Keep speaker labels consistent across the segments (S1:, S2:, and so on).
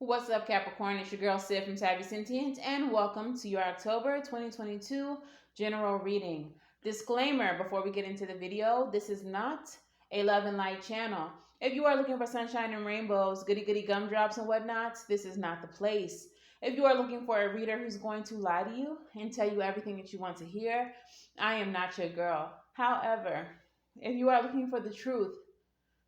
S1: What's up, Capricorn? It's your girl Sid from Savy, Sentient, and welcome to your October 2022 general reading. Disclaimer before we get into the video, this is not a love and light channel. If you are looking for sunshine and rainbows, goody goody gumdrops and whatnot, this is not the place. If you are looking for a reader who's going to lie to you and tell you everything that you want to hear, I am not your girl. However, if you are looking for the truth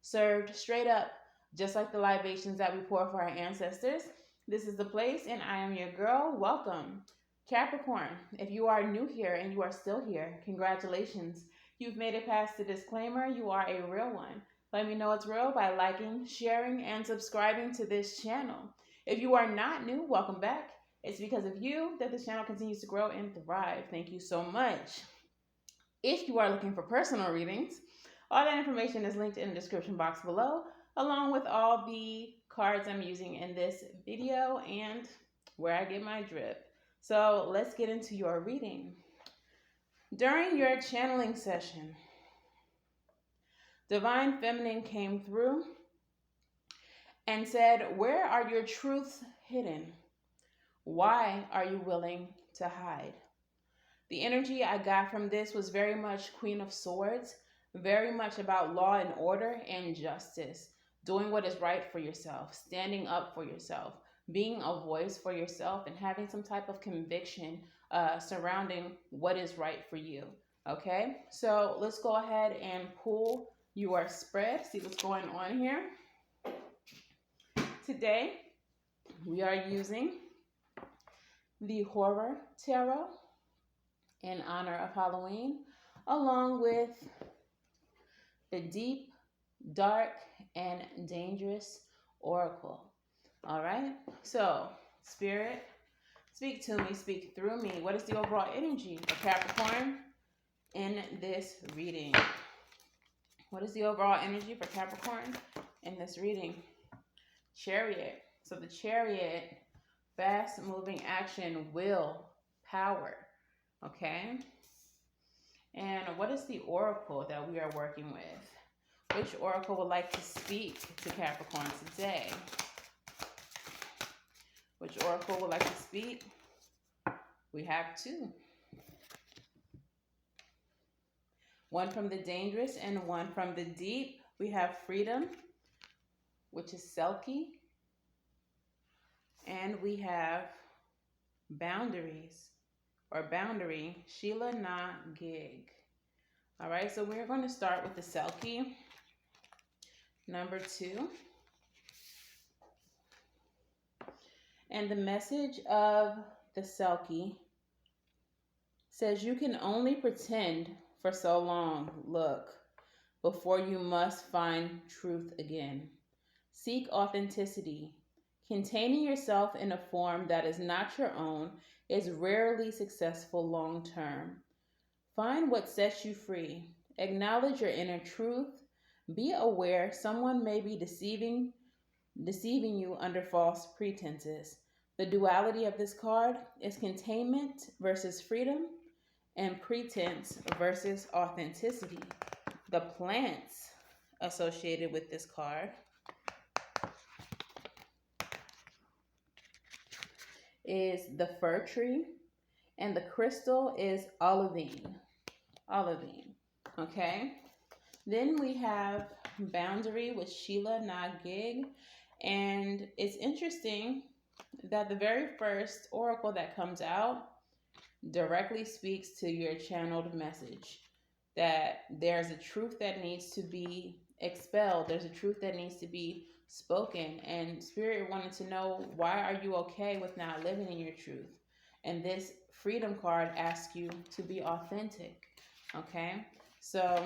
S1: served straight up, just like the libations that we pour for our ancestors, this is the place, and I am your girl. Welcome. Capricorn, if you are new here and you are still here, congratulations. You've made it past the disclaimer. You are a real one. Let me know it's real by liking, sharing, and subscribing to this channel. If you are not new, welcome back. It's because of you that this channel continues to grow and thrive. Thank you so much. If you are looking for personal readings, all that information is linked in the description box below, along with all the cards I'm using in this video and where I get my drip. So let's get into your reading. During your channeling session, Divine Feminine came through and said, where are your truths hidden? Why are you willing to hide? The energy I got from this was very much Queen of Swords, very much about law and order and justice. Doing what is right for yourself, standing up for yourself, being a voice for yourself, and having some type of conviction surrounding what is right for you. Okay, so let's go ahead and pull your spread, see what's going on here. Today, we are using the Horror Tarot in honor of Halloween, along with the Deep, Dark, and Dangerous Oracle. All right, so Spirit, speak to me, speak through me. What is the overall energy of Capricorn in this reading? What is the overall energy for Capricorn in this reading? Chariot. So the Chariot, fast moving action, will, power. Okay, and what is the oracle that we are working with? Which oracle would like to speak to Capricorn today? Which oracle would like to speak? We have two. One from the dangerous and one from the deep. We have Freedom, which is Selkie. And we have Boundaries, or Boundary, Sheila Na Gig. All right, so we're going to start with the Selkie. Number 2. And the message of the Selkie says, you can only pretend for so long, look, before you must find truth again. Seek authenticity. Containing yourself in a form that is not your own is rarely successful long term. Find what sets you free. Acknowledge your inner truth. Be aware someone may be deceiving you under false pretenses. The duality of this card is containment versus freedom and pretense versus authenticity. The plants associated with this card is the fir tree, and the crystal is olivine. Okay? Then we have Boundary with Sheila Na Gig. And it's interesting that the very first oracle that comes out directly speaks to your channeled message. That there's a truth that needs to be expelled. There's a truth that needs to be spoken. And Spirit wanted to know, why are you okay with not living in your truth? And this Freedom card asks you to be authentic. Okay? So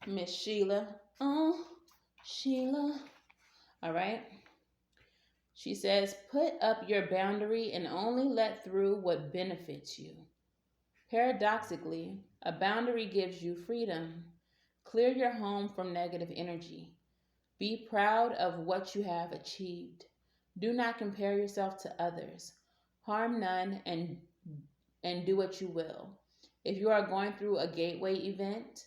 S1: Miss Sheila, Sheila, all right. She says, put up your boundary and only let through what benefits you. Paradoxically, a boundary gives you freedom. Clear your home from negative energy. Be proud of what you have achieved. Do not compare yourself to others. Harm none and do what you will. If you are going through a gateway event,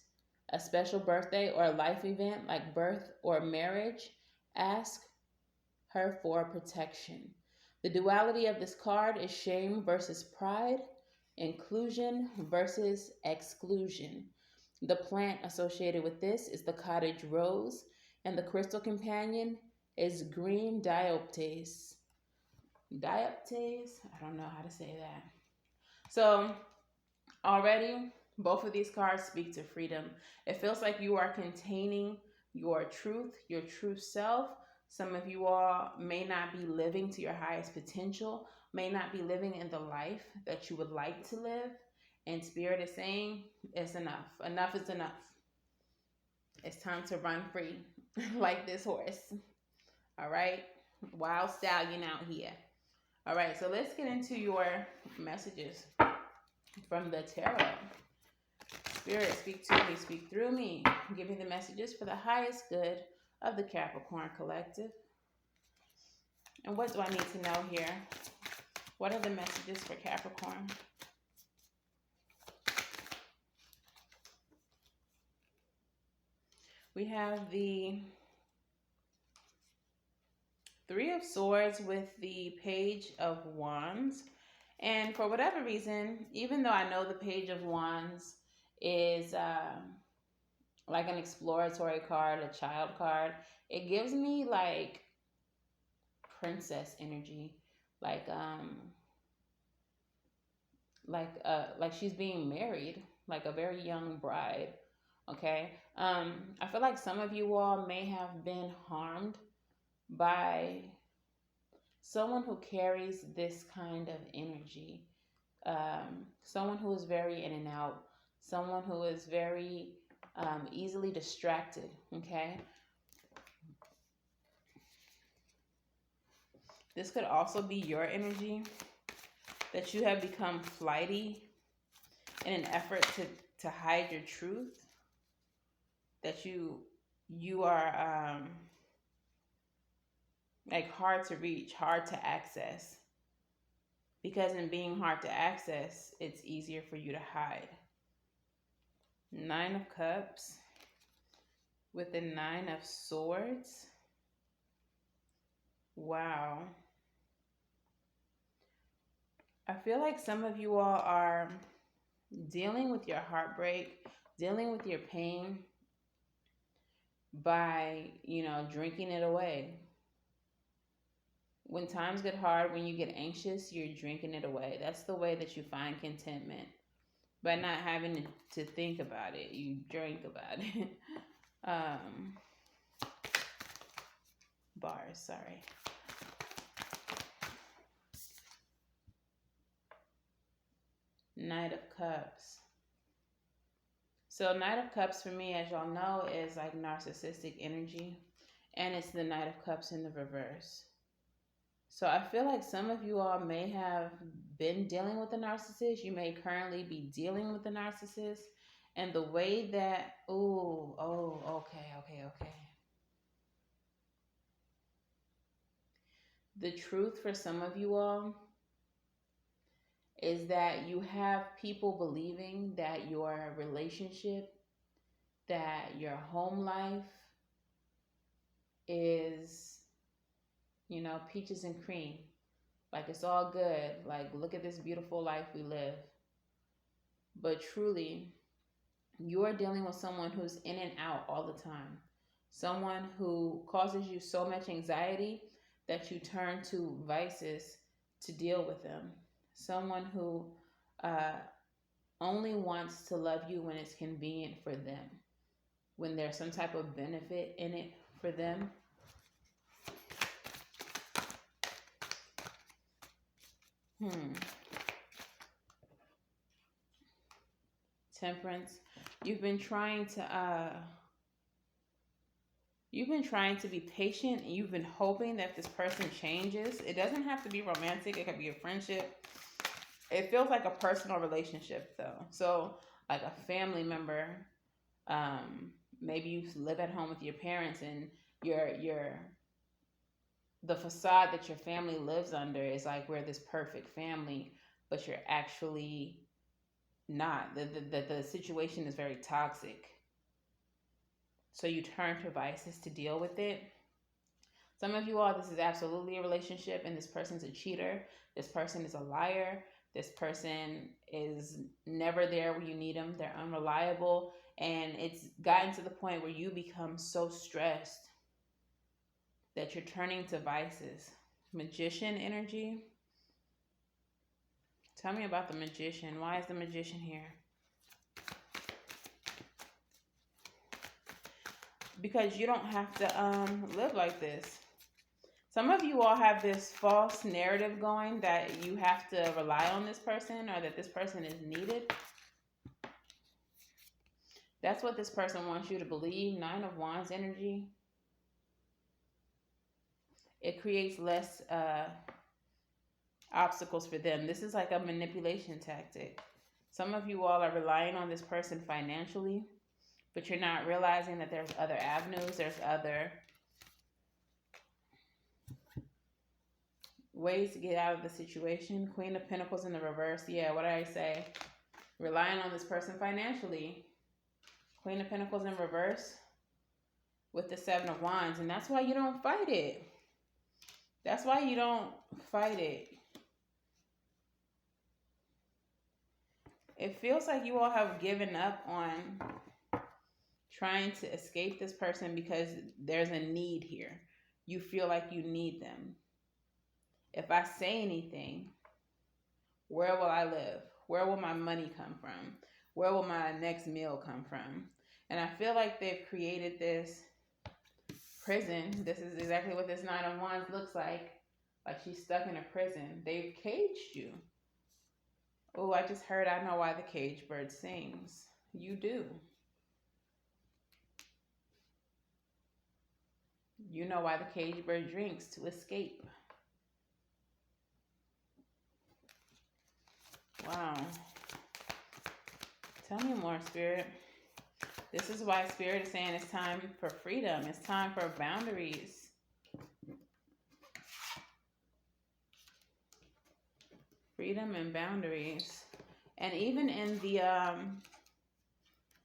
S1: a special birthday or a life event like birth or marriage, ask her for protection. The duality of this card is shame versus pride, inclusion versus exclusion. The plant associated with this is the cottage rose, and the crystal companion is green dioptase. Dioptase? I don't know how to say that. So, already, both of these cards speak to freedom. It feels like you are containing your truth, your true self. Some of you all may not be living to your highest potential, may not be living in the life that you would like to live. And Spirit is saying, it's enough. Enough is enough. It's time to run free like this horse. All right? Wild stallion out here. All right, so let's get into your messages from the tarot. Spirit, speak to me, speak through me. Give me the messages for the highest good of the Capricorn collective. And what do I need to know here? What are the messages for Capricorn? We have the Three of Swords with the Page of Wands. And for whatever reason, even though I know the Page of Wands is like an exploratory card, a child card, it gives me like princess energy, like she's being married, like a very young bride. Okay, I feel like some of you all may have been harmed by someone who carries this kind of energy, someone who is very in and out, someone who is very easily distracted. Okay, this could also be your energy, that you have become flighty in an effort to hide your truth, that you are like hard to reach, hard to access, because in being hard to access, it's easier for you to hide. Nine of Cups with the Nine of Swords. Wow. I feel like some of you all are dealing with your heartbreak, dealing with your pain by, drinking it away. When times get hard, when you get anxious, you're drinking it away. That's the way that you find contentment. By not having to think about it, you drink about it. Bars, sorry. Knight of Cups. So Knight of Cups for me, as y'all know, is like narcissistic energy. And it's the Knight of Cups in the reverse. So I feel like some of you all may have been dealing with a narcissist. You may currently be dealing with a narcissist. And the way that, okay. The truth for some of you all is that you have people believing that your relationship, that your home life is, peaches and cream. Like it's all good. Like, look at this beautiful life we live. But truly, you are dealing with someone who's in and out all the time. Someone who causes you so much anxiety that you turn to vices to deal with them. Someone who only wants to love you when it's convenient for them, when there's some type of benefit in it for them. Temperance. You've been trying to be patient, and you've been hoping that this person changes. It doesn't have to be romantic. It could be a friendship. It feels like a personal relationship though. So like a family member, maybe you live at home with your parents, and the facade that your family lives under is like we're this perfect family, but you're actually not. The situation is very toxic. So you turn to vices to deal with it. Some of you all, this is absolutely a relationship, and this person's a cheater. This person is a liar. This person is never there when you need them. They're unreliable. And it's gotten to the point where you become so stressed that you're turning to vices. Magician energy. Tell me about the magician. Why is the magician here? Because you don't have to live like this. Some of you all have this false narrative going that you have to rely on this person or that this person is needed. That's what this person wants you to believe. 9 of Wands energy. It creates less obstacles for them. This is like a manipulation tactic. Some of you all are relying on this person financially, but you're not realizing that there's other avenues. There's other ways to get out of the situation. Queen of Pentacles in the reverse. Yeah, what did I say? Relying on this person financially. Queen of Pentacles in reverse with the 7 of Wands. And that's why you don't fight it. That's why you don't fight it. It feels like you all have given up on trying to escape this person because there's a need here. You feel like you need them. If I say anything, where will I live? Where will my money come from? Where will my next meal come from? And I feel like they've created this prison. This is exactly what this 9 of Wands looks like. Like she's stuck in a prison. They've caged you. Oh, I just heard I know why the cage bird sings. You do. You know why the cage bird drinks, to escape. Wow. Tell me more, Spirit. This is why Spirit is saying it's time for freedom. It's time for boundaries. Freedom and boundaries. And even in the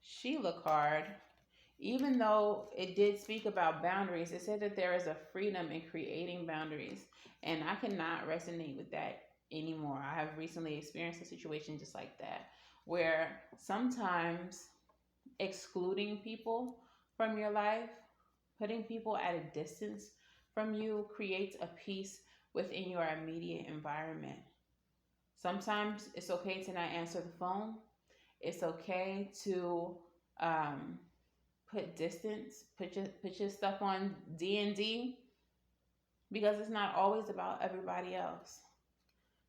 S1: Sheila card, even though it did speak about boundaries, it said that there is a freedom in creating boundaries. And I cannot resonate with that anymore. I have recently experienced a situation just like that, where sometimes excluding people from your life, putting people at a distance from you, creates a peace within your immediate environment. Sometimes it's okay to not answer the phone. It's okay to put distance, put your stuff on D&D, because it's not always about everybody else.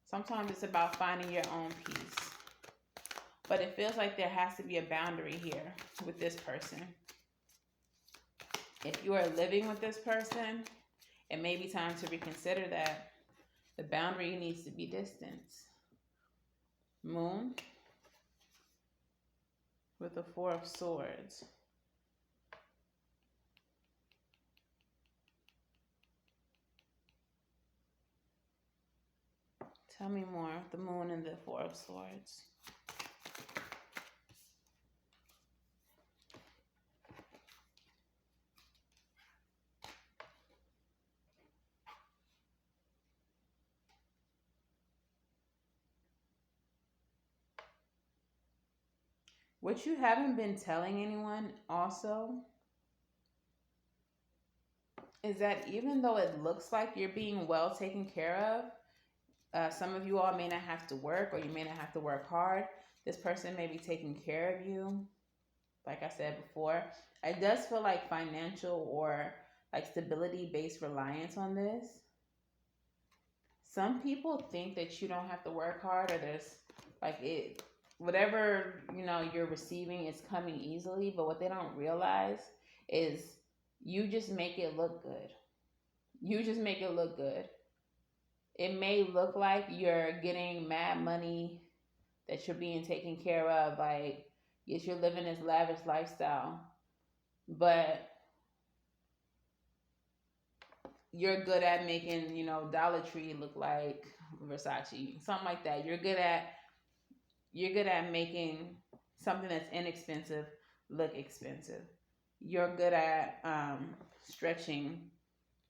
S1: Sometimes it's about finding your own peace. But it feels like there has to be a boundary here with this person. If you are living with this person, it may be time to reconsider that. The boundary needs to be distance. Moon with the 4 of Swords. Tell me more. The Moon and the 4 of Swords. What you haven't been telling anyone also is that even though it looks like you're being well taken care of, some of you all may not have to work, or you may not have to work hard. This person may be taking care of you. Like I said before, it does feel like financial or like stability-based reliance on this. Some people think that you don't have to work hard, or there's like it, whatever, you know, you're receiving is coming easily, but what they don't realize is you just make it look good. You just make it look good. It may look like you're getting mad money, that you're being taken care of, like, yes, you're living this lavish lifestyle, but you're good at making, you know, Dollar Tree look like Versace, something like that. You're good at making something that's inexpensive look expensive. You're good at stretching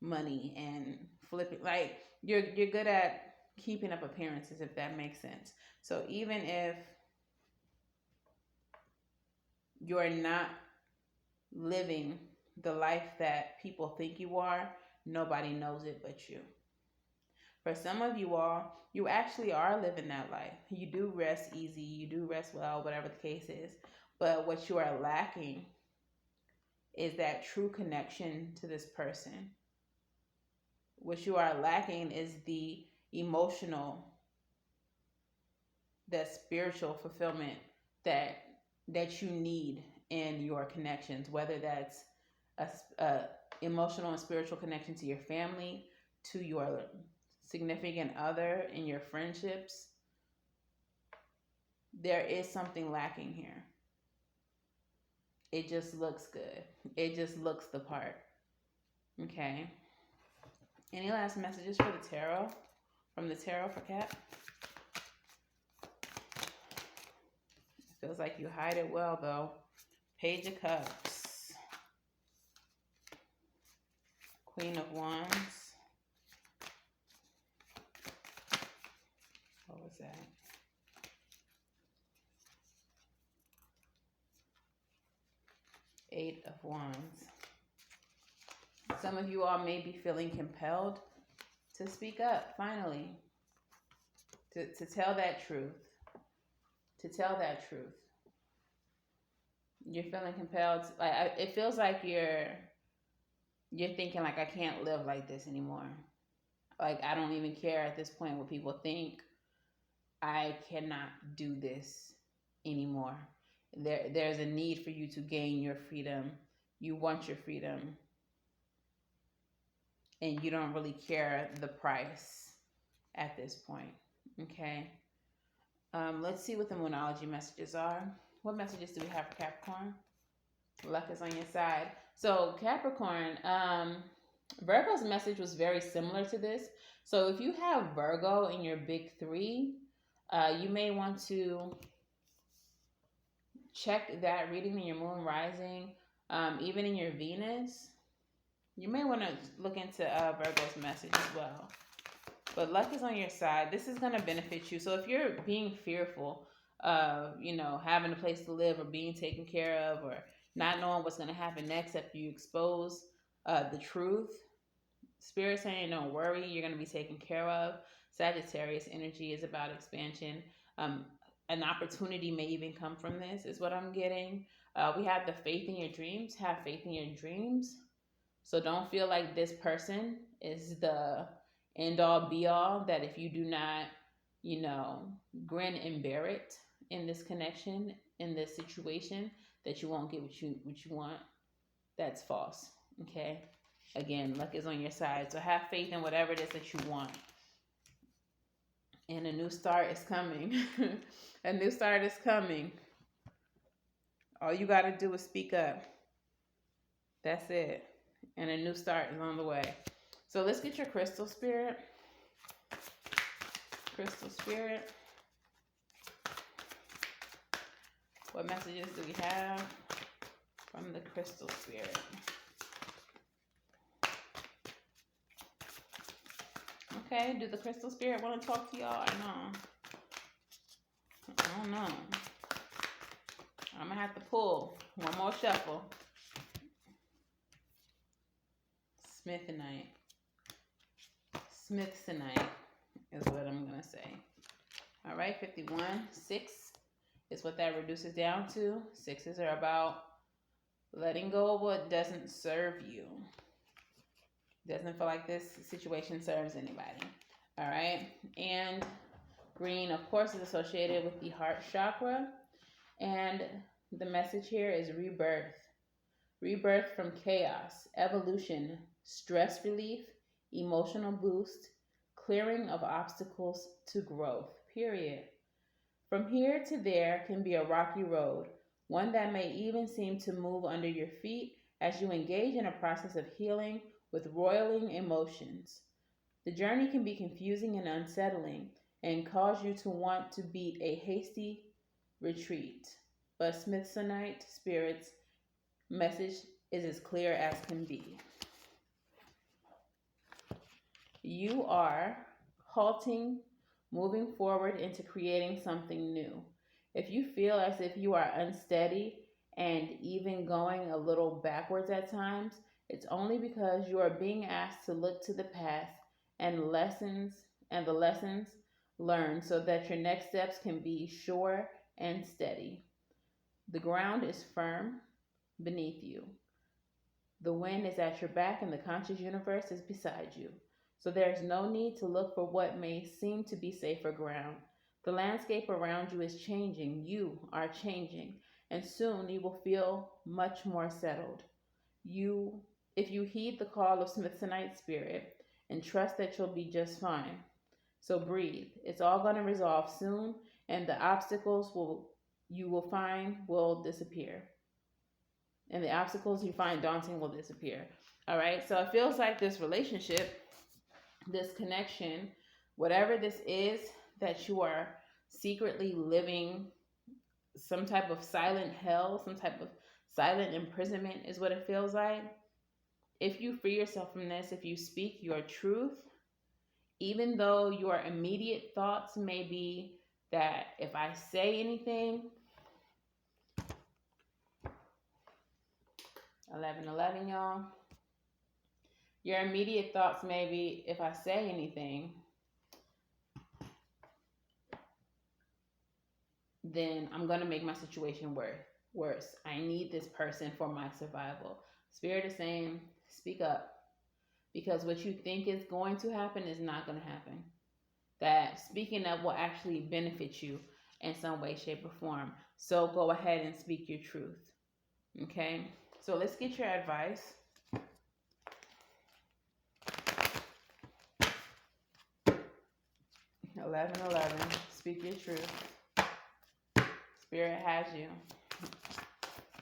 S1: money and flipping. Like you're good at keeping up appearances, if that makes sense. So even if you're not living the life that people think you are, nobody knows it but you. For some of you all, you actually are living that life. You do rest easy, you do rest well, whatever the case is. But what you are lacking is that true connection to this person. What you are lacking is the emotional, the spiritual fulfillment that you need in your connections, whether that's a emotional and spiritual connection to your family, to your significant other, in your friendships. There is something lacking here. It just looks good. It just looks the part. Okay. Any last messages for the tarot? From the tarot for Cap? Feels like you hide it well, though. Page of Cups. Queen of Wands. What was that? Eight of Wands. Some of you all may be feeling compelled to speak up, finally. To tell that truth. To tell that truth. You're feeling compelled. It feels like you're thinking like, I can't live like this anymore. Like, I don't even care at this point what people think. I cannot do this anymore. There's a need for you to gain your freedom. You want your freedom. And you don't really care the price at this point. Okay. Let's see what the Moonology messages are. What messages do we have for Capricorn? Luck is on your side. So Capricorn, Virgo's message was very similar to this. So if you have Virgo in your big three, you may want to check that reading in your moon rising, even in your Venus. You may want to look into Virgo's message as well. But luck is on your side. This is going to benefit you. So if you're being fearful of, having a place to live or being taken care of or not knowing what's going to happen next after you expose the truth, Spirit saying don't worry, you're going to be taken care of. Sagittarius energy is about expansion. An opportunity may even come from this is what I'm getting. We have the faith in your dreams. Have faith in your dreams. So don't feel like this person is the end all be all, that if you do not, grin and bear it in this connection, in this situation, that you won't get what you want. That's false. Okay. Again, luck is on your side. So have faith in whatever it is that you want. And a new start is coming. A new start is coming. All you got to do is speak up. That's it. And a new start is on the way. So let's get your crystal spirit. Crystal spirit. What messages do we have from the crystal spirit? Okay, do the crystal spirit want to talk to y'all? I don't know. I'm going to have to pull one more shuffle. Smithsonite. Smithsonite is what I'm going to say. All right, 51. 6 is what that reduces down to. 6s are about letting go of what doesn't serve you. Doesn't feel like this situation serves anybody. All right. And green, of course, is associated with the heart chakra. And the message here is rebirth. Rebirth from chaos, evolution, stress relief, emotional boost, clearing of obstacles to growth, period. From here to there can be a rocky road, one that may even seem to move under your feet as you engage in a process of healing with roiling emotions. The journey can be confusing and unsettling and cause you to want to beat a hasty retreat. But Smithsonite Spirit's message is as clear as can be. You are halting, moving forward into creating something new. If you feel as if you are unsteady and even going a little backwards at times, it's only because you are being asked to look to the past and the lessons learned so that your next steps can be sure and steady. The ground is firm beneath you. The wind is at your back and the conscious universe is beside you. So there is no need to look for what may seem to be safer ground. The landscape around you is changing. You are changing. And soon you will feel much more settled. You, if you heed the call of Smithsonite spirit and trust that you'll be just fine. So breathe. It's all going to resolve soon, and the obstacles you will find will disappear. And the obstacles you find daunting will disappear. All right. So it feels like this relationship, this connection, whatever this is that you are secretly living, some type of silent hell, some type of silent imprisonment is what it feels like. If you free yourself from this, if you speak your truth, even though your immediate thoughts may be that if I say anything, 11:11, y'all. Your immediate thoughts may be, if I say anything, then I'm going to make my situation worse. I need this person for my survival. Spirit is saying, speak up. Because what you think is going to happen is not going to happen. That speaking up will actually benefit you in some way, shape, or form. So go ahead and speak your truth. Okay? So let's get your advice. 11:11. Speak your truth. Spirit has you.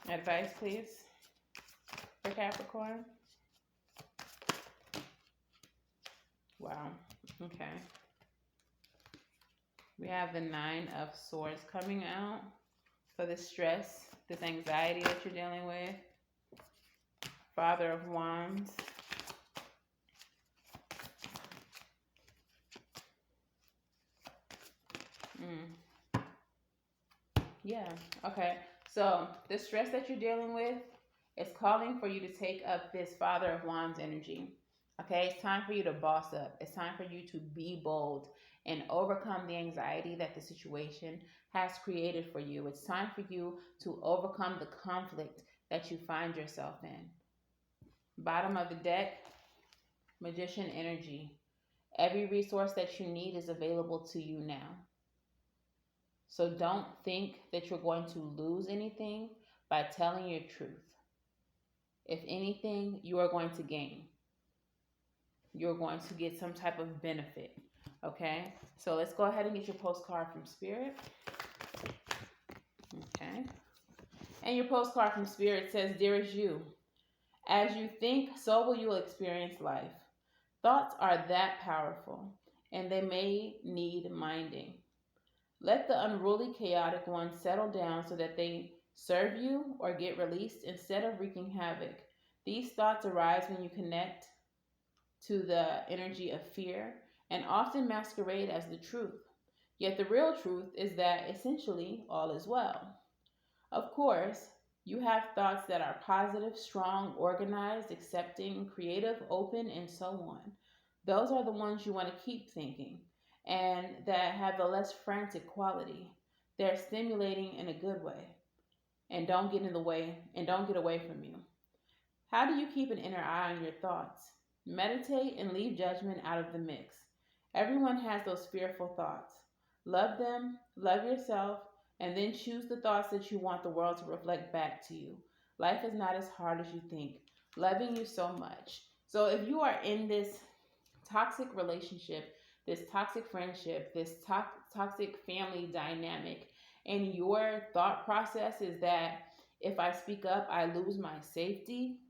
S1: Advice, please, for Capricorn. Wow. Okay. We have the 9 of Swords coming out for this stress, this anxiety that you're dealing with. Father of Wands. Yeah, okay. So the stress that you're dealing with is calling for you to take up this Father of Wands energy. Okay, it's time for you to boss up. It's time for you to be bold and overcome the anxiety that the situation has created for you. It's time for you to overcome the conflict that you find yourself in. Bottom of the deck, Magician energy. Every resource that you need is available to you now. So don't think that you're going to lose anything by telling your truth. If anything, you are going to gain. You're going to get some type of benefit. Okay? So let's go ahead and get your postcard from Spirit. Okay? And your postcard from Spirit says, Dearest you, as you think, so will you experience life. Thoughts are that powerful, and they may need minding. Let the unruly, chaotic ones settle down so that they serve you or get released instead of wreaking havoc. These thoughts arise when you connect to the energy of fear and often masquerade as the truth. Yet the real truth is that essentially all is well. Of course, you have thoughts that are positive, strong, organized, accepting, creative, open, and so on. Those are the ones you want to keep thinking and that have the less frantic quality. They're stimulating in a good way and don't get in the way and don't get away from you. How do you keep an inner eye on your thoughts? Meditate and leave judgment out of the mix. Everyone has those fearful thoughts. Love them, love yourself, and then choose the thoughts that you want the world to reflect back to you. Life is not as hard as you think. Loving you so much. So if you are in this toxic relationship, this toxic friendship, this toxic family dynamic, and your thought process is that if I speak up, I lose my safety,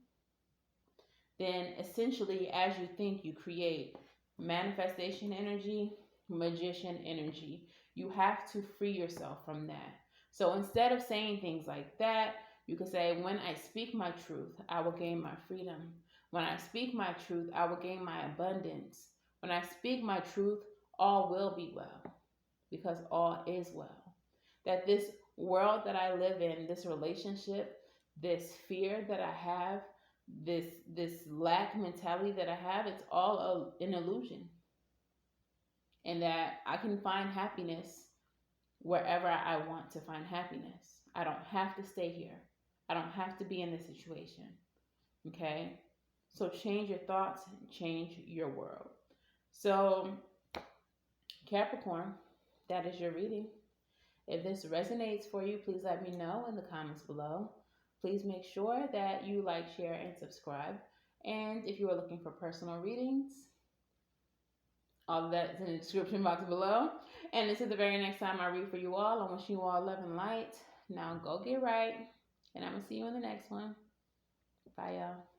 S1: then essentially, as you think, you create manifestation energy, magician energy. You have to free yourself from that. So instead of saying things like that, you can say, when I speak my truth, I will gain my freedom. When I speak my truth, I will gain my abundance. When I speak my truth, all will be well because all is well. That this world that I live in, this relationship, this fear that I have, this lack mentality that I have, it's all an illusion. And that I can find happiness wherever I want to find happiness. I don't have to stay here. I don't have to be in this situation. Okay? So change your thoughts and change your world. So, Capricorn, that is your reading. If this resonates for you, please let me know in the comments below. Please make sure that you like, share, and subscribe. And if you are looking for personal readings, all of that is in the description box below. And until the very next time I read for you all, I wish you all love and light. Now go get right. And I'm going to see you in the next one. Bye, y'all.